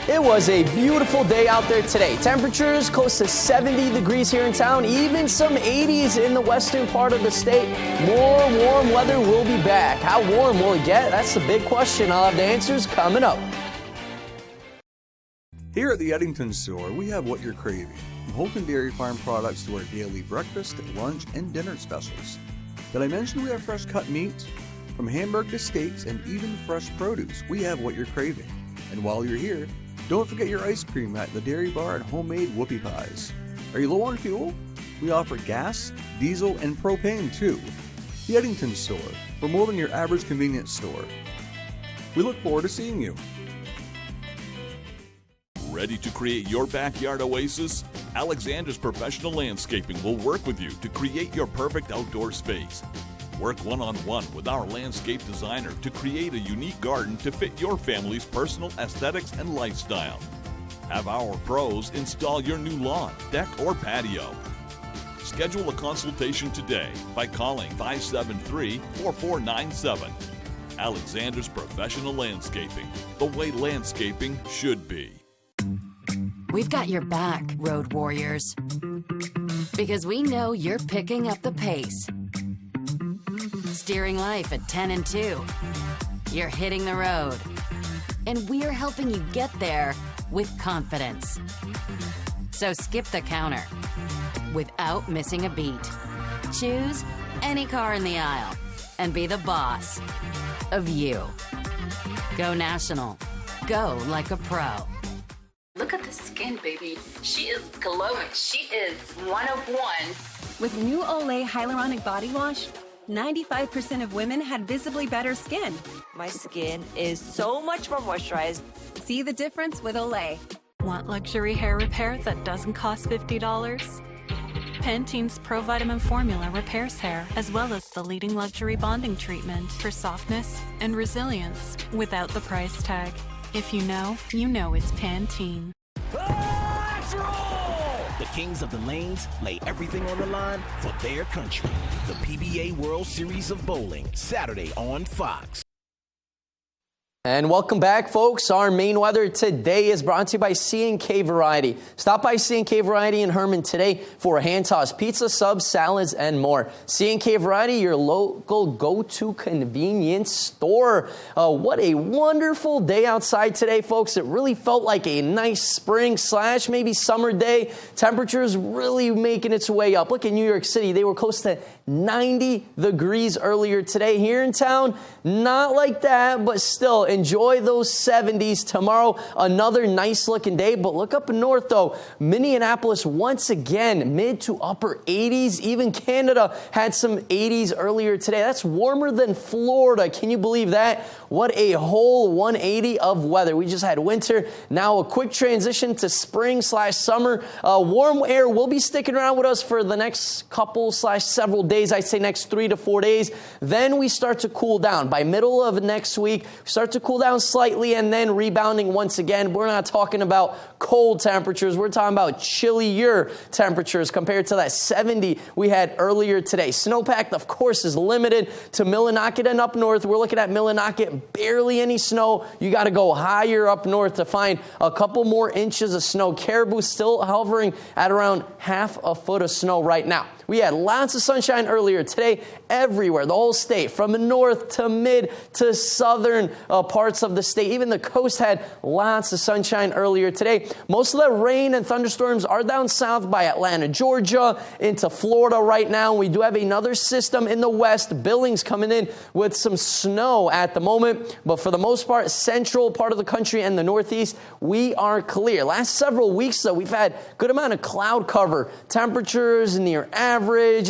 It was a beautiful day out there today. Temperatures close to 70 degrees here in town, even some 80s in the western part of the state. More warm weather will be back. How warm will it get? That's the big question. I'll have the answers coming up. Here at the Eddington store, we have what you're craving. From Holton Dairy Farm products to our daily breakfast, lunch, and dinner specials. Did I mention we have fresh cut meat? From hamburg to steaks and even fresh produce, we have what you're craving. And while you're here, don't forget your ice cream at the Dairy Bar and homemade whoopie pies. Are you low on fuel? We offer gas, diesel, and propane too. The Eddington store, for more than your average convenience store. We look forward to seeing you. Ready to create your backyard oasis? Alexander's Professional Landscaping will work with you to create your perfect outdoor space. Work one-on-one with our landscape designer to create a unique garden to fit your family's personal aesthetics and lifestyle. Have our pros install your new lawn, deck, or patio. Schedule a consultation today by calling 573-4497. Alexander's Professional Landscaping, the way landscaping should be. We've got your back, road warriors, because we know you're picking up the pace. Steering life at 10 and 2. You're hitting the road, and we're helping you get there with confidence. So skip the counter without missing a beat. Choose any car in the aisle and be the boss of you. Go national. Go like a pro. Look at the skin, baby. She is glowing. She is one of one. With new Olay Hyaluronic Body Wash, 95% of women had visibly better skin. My skin is so much more moisturized. See the difference with Olay. Want luxury hair repair that doesn't cost $50? Pantene's Pro Vitamin Formula repairs hair, as well as the leading luxury bonding treatment for softness and resilience without the price tag. If you know it's Pantene. Let's roll! The Kings of the Lanes lay everything on the line for their country. The PBA World Series of Bowling, Saturday on Fox. And welcome back, folks. Our main weather today is brought to you by C&K Variety. Stop by C&K Variety in Herman today for a hand-tossed pizza, subs, salads, and more. C&K Variety, your local go-to convenience store. What a wonderful day outside today, folks. It really felt like a nice spring / maybe summer day. Temperatures really making its way up. Look at New York City. They were close to 90 degrees earlier today. Here in town, not like that, but still enjoy those 70s tomorrow. Another nice looking day, but look up north though. Minneapolis once again, mid to upper 80s. Even Canada had some 80s earlier today. That's warmer than Florida. Can you believe that? What a whole 180 of weather. We just had winter. Now a quick transition to spring / summer. Warm air will be sticking around with us for the next couple / several days. I'd say next 3 to 4 days. Then we start to cool down. By middle of next week, we start to cool down slightly and then rebounding once again. We're not talking about cold temperatures. We're talking about chillier temperatures compared to that 70 we had earlier today. Snowpack, of course, is limited to Millinocket and up north. We're looking at Millinocket, barely any snow. You got to go higher up north to find a couple more inches of snow. Caribou still hovering at around half a foot of snow right now. We had lots of sunshine earlier today everywhere, the whole state, from the north to mid to southern parts of the state. Even the coast had lots of sunshine earlier today. Most of the rain and thunderstorms are down south by Atlanta, Georgia, into Florida right now. We do have another system in the west. Billings coming in with some snow at the moment. But for the most part, central part of the country and the northeast, we are clear. Last several weeks, though, we've had a good amount of cloud cover. Temperatures near average.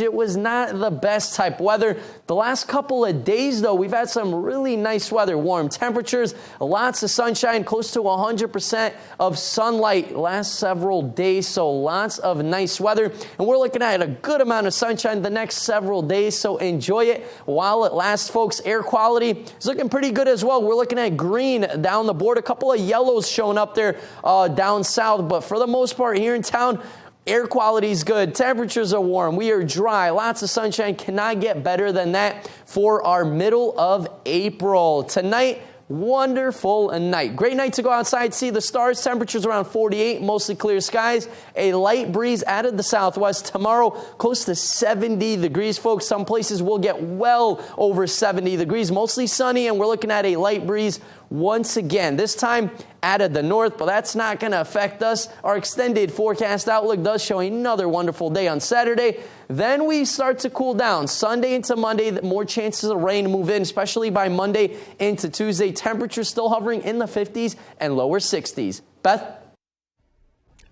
It was not the best type weather. The last couple of days, though, we've had some really nice weather. Warm temperatures, lots of sunshine, close to 100% of sunlight last several days. So lots of nice weather. And we're looking at a good amount of sunshine the next several days. So enjoy it while it lasts, folks. Air quality is looking pretty good as well. We're looking at green down the board. A couple of yellows showing up there down south. But for the most part here in town, air quality is good. Temperatures are warm. We are dry. Lots of sunshine. Cannot get better than that for our middle of April. Tonight, wonderful night. Great night to go outside, see the stars. Temperatures around 48, mostly clear skies. A light breeze out of the southwest. Tomorrow, close to 70 degrees, folks. Some places will get well over 70 degrees. Mostly sunny, and we're looking at a light breeze once again. This time out of the north, but that's not going to affect us. Our extended forecast outlook does show another wonderful day on Saturday. Then we start to cool down. Sunday into Monday, more chances of rain move in, especially by Monday into Tuesday. Temperatures still hovering in the 50s and lower 60s. Beth?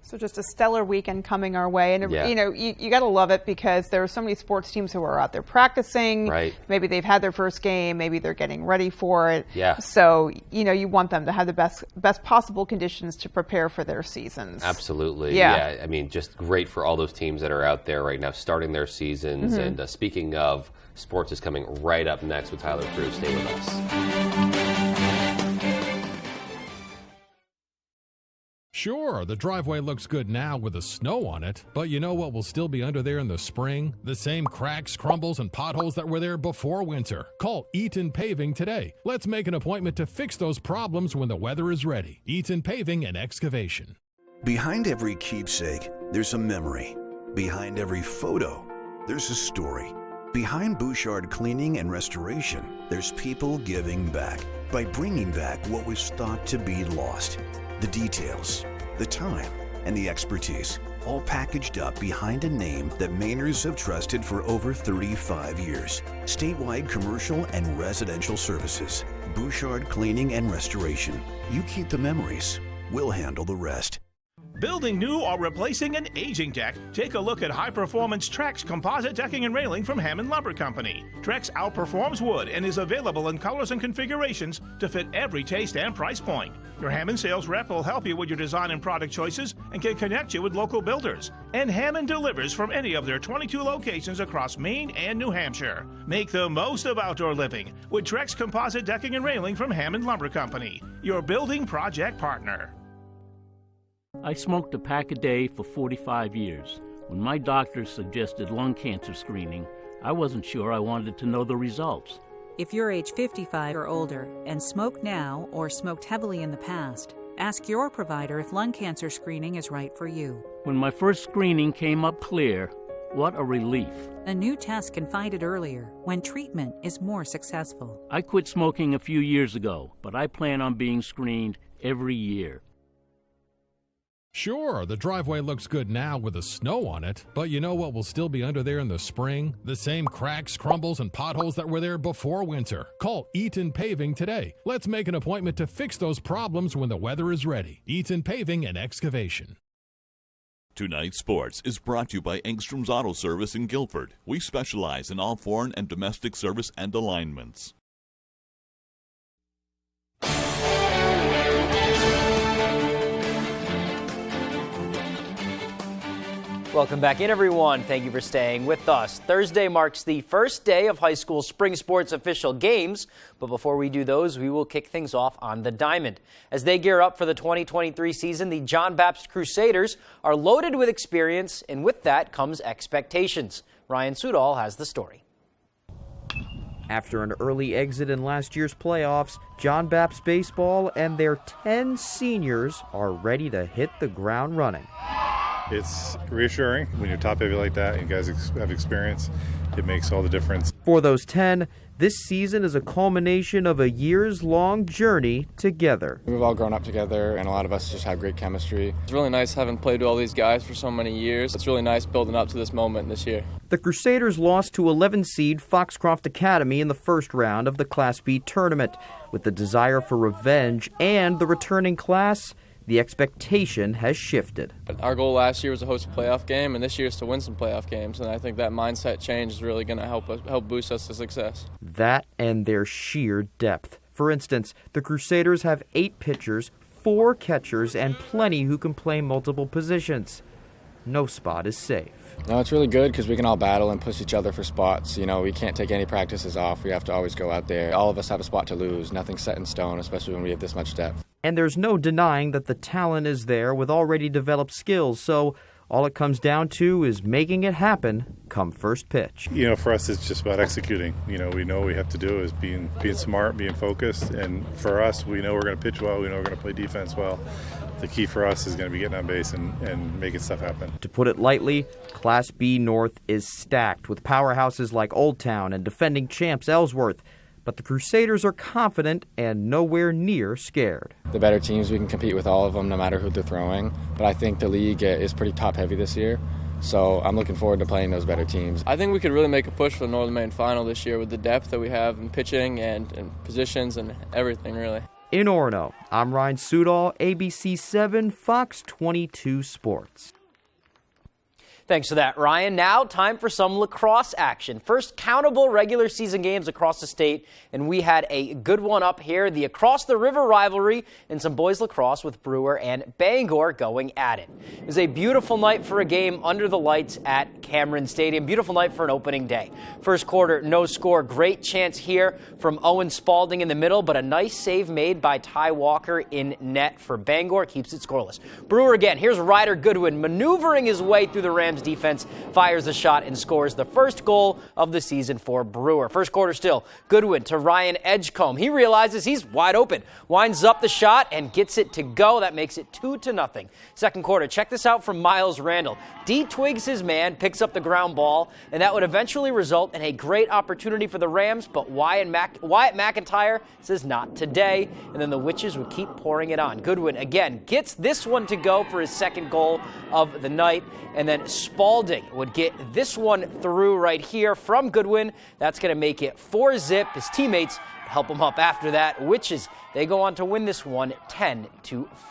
So just a stellar weekend coming our way. And, Yeah. you know, you got to love it because there are so many sports teams who are out there practicing. Right. Maybe they've had their first game. Maybe they're getting ready for it. Yeah. So, you know, you want them to have the best possible conditions to prepare for their seasons. Absolutely. Yeah. I mean, just great for all those teams that are out there right now starting their seasons. Mhm. And speaking of, sports is coming right up next with Tyler Cruz. Stay with us. Sure, the driveway looks good now with the snow on it, but you know what will still be under there in the spring? The same cracks, crumbles, and potholes that were there before winter. Call Eaton Paving today. Let's make an appointment to fix those problems when the weather is ready. Eaton Paving and Excavation. Behind every keepsake, there's a memory. Behind every photo, there's a story. Behind Bouchard Cleaning and Restoration, there's people giving back by bringing back what was thought to be lost. The details, the time, and the expertise, all packaged up behind a name that Mainers have trusted for over 35 years. Statewide commercial and residential services. Bouchard Cleaning and Restoration. You keep the memories. We'll handle the rest. Building new or replacing an aging deck? Take a look at high-performance Trex composite decking and railing from Hammond Lumber Company. Trex outperforms wood and is available in colors and configurations to fit every taste and price point. Your Hammond sales rep will help you with your design and product choices and can connect you with local builders. And Hammond delivers from any of their 22 locations across Maine and New Hampshire. Make the most of outdoor living with Trex composite decking and railing from Hammond Lumber Company, your building project partner. I smoked a pack a day for 45 years. When my doctor suggested lung cancer screening, I wasn't sure I wanted to know the results. If you're age 55 or older and smoke now or smoked heavily in the past, ask your provider if lung cancer screening is right for you. When my first screening came up clear, what a relief. A new test can find it earlier when treatment is more successful. I quit smoking a few years ago, but I plan on being screened every year. Sure, the driveway looks good now with the snow on it, but you know what will still be under there in the spring? The same cracks, crumbles, and potholes that were there before winter. Call Eaton Paving today. Let's make an appointment to fix those problems when the weather is ready. Eaton Paving and Excavation. Tonight's Sports is brought to you by Engstrom's Auto Service in Guilford. We specialize in all foreign and domestic service and alignments. Welcome back in, everyone. Thank you for staying with us. Thursday marks the first day of high school spring sports official games. But before we do those, we will kick things off on the diamond. As they gear up for the 2023 season, the John Baptist Crusaders are loaded with experience, and with that comes expectations. Ryan Sudol has the story. After an early exit in last year's playoffs, John Baptist baseball and their 10 seniors are ready to hit the ground running. It's reassuring when you're top heavy like that and you guys have experience. It makes all the difference. For those 10, this season is a culmination of a years-long journey together. We've all grown up together, and a lot of us just have great chemistry. It's really nice having played with all these guys for so many years. It's really nice building up to this moment this year. The Crusaders lost to 11 seed Foxcroft Academy in the first round of the Class B tournament. With the desire for revenge and the returning class, the expectation has shifted. Our goal last year was to host a playoff game, and this year is to win some playoff games, and I think that mindset change is really going to help boost us to success. That and their sheer depth. For instance, the Crusaders have 8 pitchers, 4 catchers, and plenty who can play multiple positions. No spot is safe. No, it's really good because we can all battle and push each other for spots. You know, we can't take any practices off. We have to always go out there. All of us have a spot to lose. Nothing's set in stone, especially when we have this much depth. And there's no denying that the talent is there with already developed skills, so all it comes down to is making it happen come first pitch. You know, for us, it's just about executing. You know, we know what we have to do is being smart, being focused, and for us, we know we're going to pitch well, we know we're going to play defense well. The key for us is going to be getting on base and making stuff happen. To put it lightly, Class B North is stacked with powerhouses like Old Town and defending champs Ellsworth. But the Crusaders are confident and nowhere near scared. The better teams, we can compete with all of them no matter who they're throwing. But I think the league is pretty top-heavy this year. So I'm looking forward to playing those better teams. I think we could really make a push for the Northern Maine Final this year with the depth that we have in pitching and positions and everything, really. In Orono, I'm Ryan Sudol, ABC 7, Fox 22 Sports. Thanks for that, Ryan. Now, time for some lacrosse action. First countable regular season games across the state, and we had a good one up here. The Across the River rivalry in some boys lacrosse with Brewer and Bangor going at it. It was a beautiful night for a game under the lights at Cameron Stadium. Beautiful night for an opening day. First quarter, no score. Great chance here from Owen Spalding in the middle, but a nice save made by Ty Walker in net for Bangor. Keeps it scoreless. Brewer again. Here's Ryder Goodwin maneuvering his way through the Rams defense, fires the shot and scores the first goal of the season for Brewer. First quarter still, Goodwin to Ryan Edgecombe. He realizes he's wide open, winds up the shot and gets it to go. That makes it 2-0. Second quarter, check this out from Miles Randall. D twigs his man, picks up the ground ball, and that would eventually result in a great opportunity for the Rams, but Wyatt McIntyre says not today, and then the Witches would keep pouring it on. Goodwin again gets this one to go for his second goal of the night, and then Spalding would get this one through right here from Goodwin. That's going to make it 4-0. His teammates help him up after that. Witches, they go on to win this one 10-5.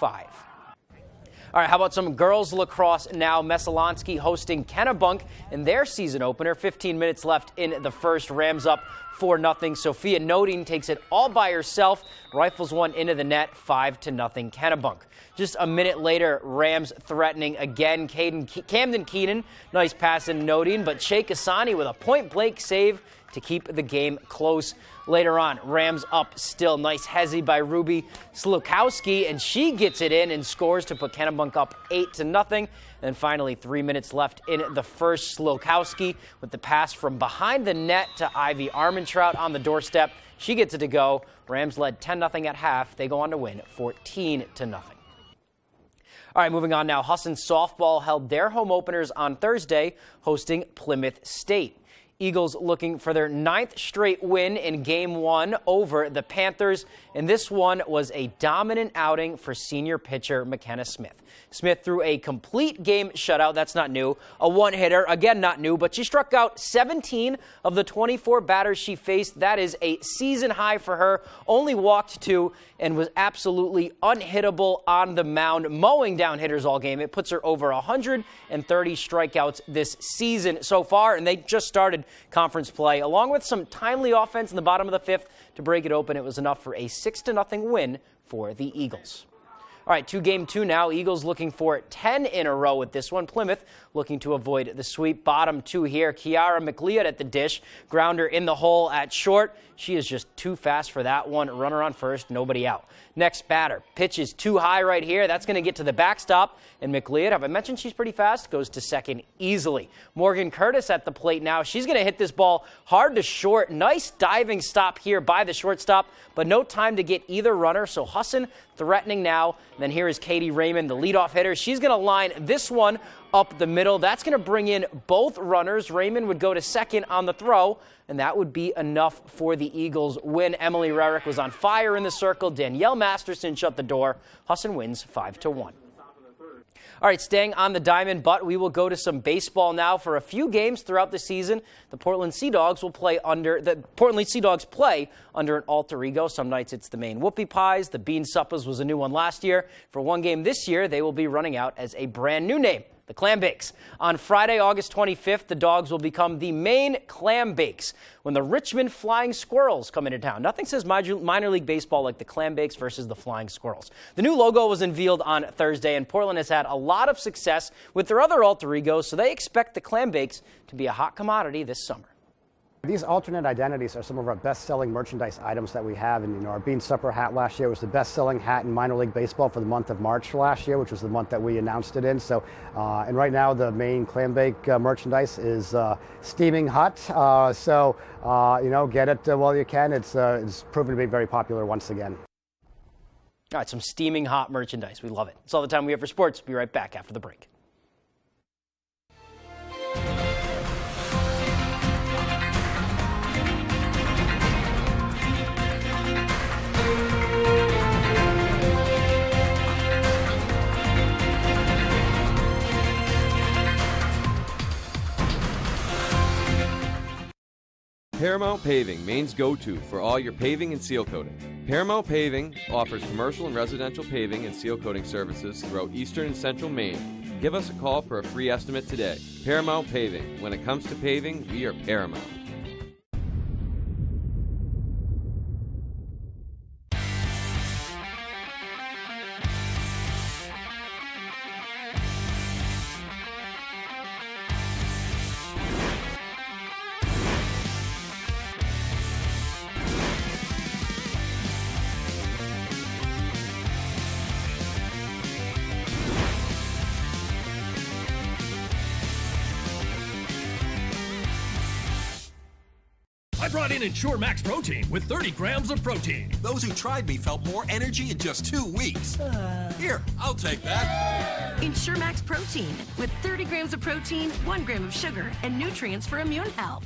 All right, how about some girls lacrosse now? Messalonsky hosting Kennebunk in their season opener. 15 minutes left in the first. Rams up 4-0. Sophia Nodine takes it all by herself, rifles one into the net, 5-0 Kennebunk. Just a minute later, Rams threatening again. Camden Keenan, nice pass in Nodine, but Shea Kasani with a point-blank save to keep the game close. Later on, Rams up still. Nice hezzy by Ruby Slukowski, and she gets it in and scores to put Kennebunk up 8-0. And finally, 3 minutes left in the first. Slukowski with the pass from behind the net to Ivy Armentrout on the doorstep. She gets it to go. Rams led 10-0 at half. They go on to win 14-0. All right, moving on now. Husson softball held their home openers on Thursday, hosting Plymouth State. Eagles looking for their 9th straight win in Game 1 over the Panthers, and this one was a dominant outing for senior pitcher McKenna Smith. Smith threw a complete game shutout. That's not new. A one-hitter, again not new, but she struck out 17 of the 24 batters she faced. That is a season high for her. Only walked 2 and was absolutely unhittable on the mound, mowing down hitters all game. It puts her over 130 strikeouts this season so far, and they just started conference play. Along with some timely offense in the bottom of the 5th to break it open, it was enough for a 6-0 win for the Eagles. All right, to Game 2 now. Eagles looking for 10 in a row with this one. Plymouth looking to avoid the sweep. Bottom 2 here. Kiara McLeod at the dish. Grounder in the hole at short. She is just too fast for that one. Runner on first, nobody out. Next batter. Pitches too high right here. That's going to get to the backstop. And McLeod, have I mentioned she's pretty fast? Goes to second easily. Morgan Curtis at the plate now. She's going to hit this ball hard to short. Nice diving stop here by the shortstop, but no time to get either runner. So Husson threatening now. And then here is Katie Raymond, the leadoff hitter. She's going to line this one up the middle. That's going to bring in both runners. Raymond would go to second on the throw, and that would be enough for the Eagles win. Emily Rarick was on fire in the circle. Danielle Masterson shut the door. Husson wins 5-1. All right, staying on the diamond, but we will go to some baseball now. For a few games throughout the season, the Portland Sea Dogs play under an alter ego. Some nights it's the Maine Whoopie Pies. The Bean Suppas was a new one last year. For one game this year, they will be running out as a brand new name, the Clam Bakes. On Friday, August 25th, the Dogs will become the Maine Clam Bakes when the Richmond Flying Squirrels come into town. Nothing says minor league baseball like the Clam Bakes versus the Flying Squirrels. The new logo was unveiled on Thursday, and Portland has had a lot of success with their other alter egos, so they expect the Clam Bakes to be a hot commodity this summer. These alternate identities are some of our best-selling merchandise items that we have. And, our Bean Supper hat last year was the best-selling hat in minor league baseball for the month of March last year, which was the month that we announced it in. So, and right now the Maine Clam Bake merchandise is steaming hot. Get it while you can. It's proven to be very popular once again. All right, some steaming hot merchandise. We love it. That's all the time we have for sports. Be right back after the break. Paramount Paving, Maine's go-to for all your paving and seal coating. Paramount Paving offers commercial and residential paving and seal coating services throughout eastern and central Maine. Give us a call for a free estimate today. Paramount Paving. When it comes to paving, we are Paramount. I brought in Ensure Max Protein with 30 grams of protein. Those who tried me felt more energy in just 2 weeks. Here, I'll take that. Ensure Max Protein with 30 grams of protein, 1 gram of sugar, and nutrients for immune health.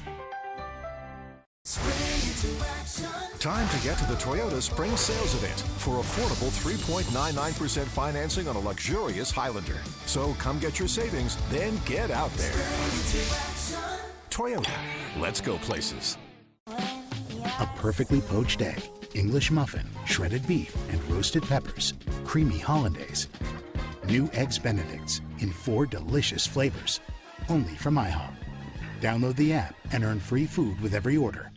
Time to get to the Toyota Spring Sales Event for affordable 3.99% financing on a luxurious Highlander. So come get your savings, then get out there. Toyota, let's go places. A perfectly poached egg, English muffin, shredded beef, and roasted peppers, creamy hollandaise. New Eggs Benedicts in 4 delicious flavors, only from IHOP. Download the app and earn free food with every order.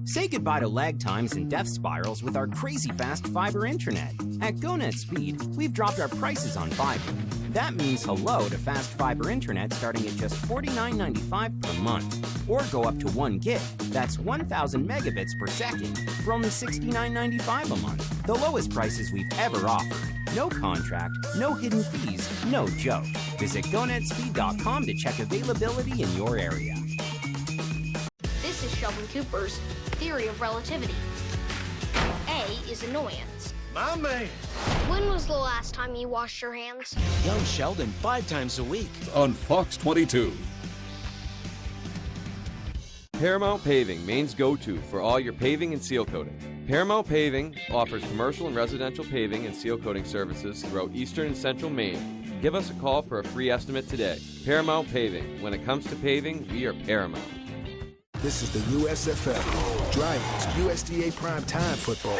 Say goodbye to lag times and death spirals with our crazy fast fiber internet. At GoNet Speed, we've dropped our prices on fiber. That means hello to fast fiber internet starting at just $49.95 per month. Or go up to 1 gig, that's 1,000 megabits per second, for only $69.95 a month. The lowest prices we've ever offered. No contract, no hidden fees, no joke. Visit GoNetspeed.com to check availability in your area. This is Sheldon Cooper's theory of relativity. A is annoyance. My man. When was the last time you washed your hands? Young Sheldon 5 times a week. On Fox 22. Paramount Paving, Maine's go-to for all your paving and seal coating. Paramount Paving offers commercial and residential paving and seal coating services throughout eastern and central Maine. Give us a call for a free estimate today. Paramount Paving. When it comes to paving, we are Paramount. This is the USFL, Drivers USDA Primetime Football.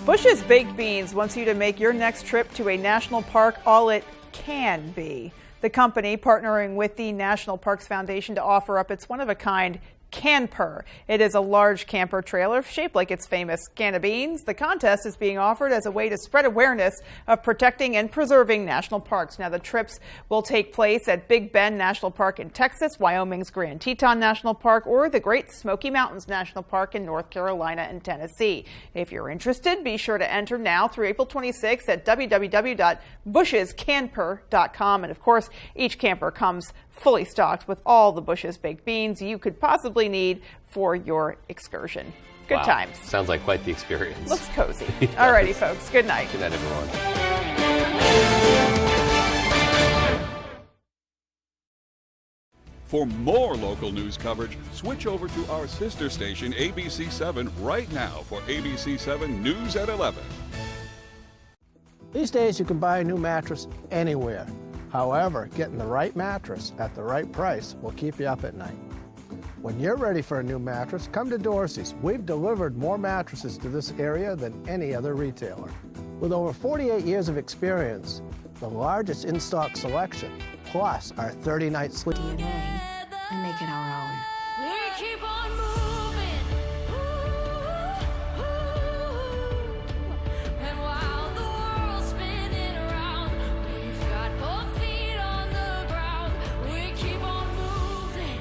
Bush's Baked Beans wants you to make your next trip to a national park all it can be. The company partnering with the National Parks Foundation to offer up its one-of-a-kind Camper. It is a large camper trailer shaped like its famous can of beans. The contest is being offered as a way to spread awareness of protecting and preserving national parks. Now, the trips will take place at Big Bend National Park in Texas, Wyoming's Grand Teton National Park, or the Great Smoky Mountains National Park in North Carolina and Tennessee. If you're interested, be sure to enter now through April 26th at www.bushescamper.com. And of course, each camper comes fully stocked with all the Bush's baked beans you could possibly need for your excursion. Good Wow. times. Sounds like quite the experience. Looks cozy. All righty, folks. Good night. Good night, everyone. For more local news coverage, switch over to our sister station, ABC7, right now for ABC7 News at 11. These days, you can buy a new mattress anywhere. However, getting the right mattress at the right price will keep you up at night. When you're ready for a new mattress, come to Dorsey's. We've delivered more mattresses to this area than any other retailer. With over 48 years of experience, the largest in-stock selection, plus our 30-night sleep. DNA and make it our own. We keep on moving. And while the world's spinning around, we've got both feet on the ground. We keep on moving.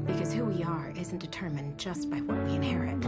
Because who we are isn't determined just by what we inherit.